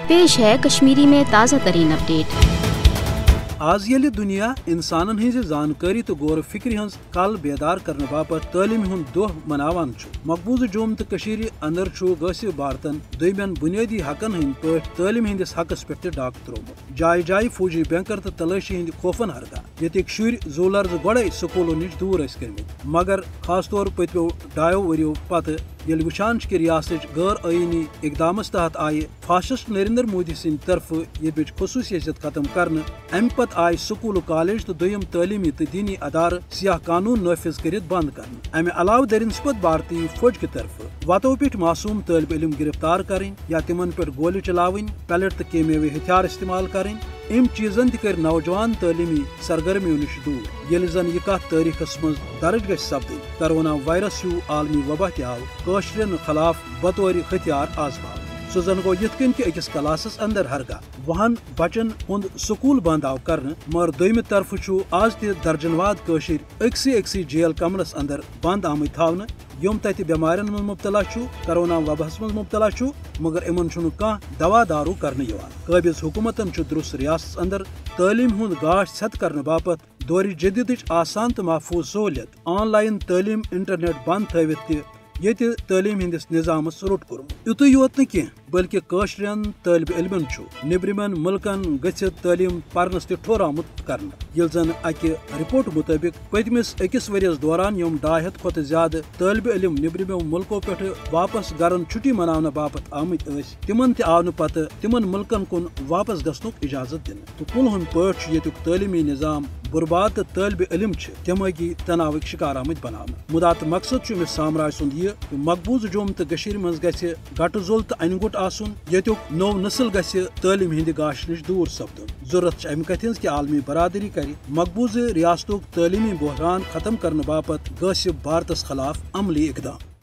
पेश है कश्मीरी में ताज़ा तरीन अपडेट। आज ये दुनिया इंसानन हज जानकारी तो गौर फिक्र हज कल बेदार करने बापत तालीम हुंद दोह मनावान मकबूज जोम तो कशीर अंदर गसिब भारतन दोमेन बुनियादी हकन हंद पे तालीम हंदिस हकस पे डाक त्रोमुत जाय जाय फौजी बैंकर तो तलाशी हंद खौफन हरगा ये शुर जोलर्ज गोड़े स्कूलों नश दूर कर्मित मगर खास तौर पत्मो 2 वरियो पत ये वुचान कि रियासत गैर आईनी इकदाम तहत आय फासिस्ट नरेंद्र मोदी सिंद तरफ ये बिच खसूसियत खत्म करने अम पत आय स्कूल कॉलेज तो दोयम तालीमी तो दीनी अदार सियाह कानून नाफिज कर बंद करने अमे अलाव दरिनस्पत भारतीय फौज की तरफ वतो पे मासूम तालिब इल्म गिरफ्तार करें या तिमन पे गोली चलावन पैलेट तो केमियावी हथियार इस्तेमाल करें इन चीजन कर नौजवान तालीमी सरगर्मियों नश दूर ये जन यह कत तारीखस मज दर्ज ग सपद कोरोना वायरस हूँ आलमी वबा तव कशरन खिलाफ बतौर हथियार आजमाव सो जन गो यथ कन कि अकिस क्लासस अंदर हरगा वहन बचन हुंद स्कूल बंद आव कर मगर दोयम तरफ आज तह दर्जनवाद कशिर अक्सी जेल कमरस अंदर बंद आम थावन यम तत बेमारन मज मुब्तला कोरोना वबहस मज मुब्तला मगर इमन कह दवा दारू करने काबिज हुकूमतन दुरुस्त रियासत अंदर तालीम हुंद गाश छत करने बापत दौर जदीद आसान तो महफूज सहूलियत ऑनलाइन तालीम इंटरनेट बंद थवित ये तालीम हंदिस निजामस रुट कोर्मुत युत योत न बल्कि कशरन तालिब इल्मन निब्रिमन मुल्कन गच्छित तालीम परनस ठोर आमुत करने ये जन अकि रिपोर्ट मुताबिक पतमिस अकिस वरियस दौरान यम 200 खोत ज्यादा तालिब इल्म निब्रिमो मुल्कों पे वापस गरन छुट्टी मनाने बापत आमत तिमन त आव पत तिमन मुल्कन कुन वापस गसनुक इजाजत दिन तो कुलहन पट येतुक तालीमी निजाम बुरबाद तो तालिब इल्म दिमागी तनावक शिकार आमत बनाने मुदात मकसद अमिस साम्राज सुंद यह मकबूज जोम तो कशीर मज गट जोल तो अनगुट आसुन येतुक नौ नस्ल गस्य तालीम हिंद गाश नश दूर सपदन जरूरत अमि कथ कि आलमी बरादरी कर मकबूज रियासतुक तालीमी बहरान खत्म करने बापत गसिब भारतस खिलाफ अमली इकदाम।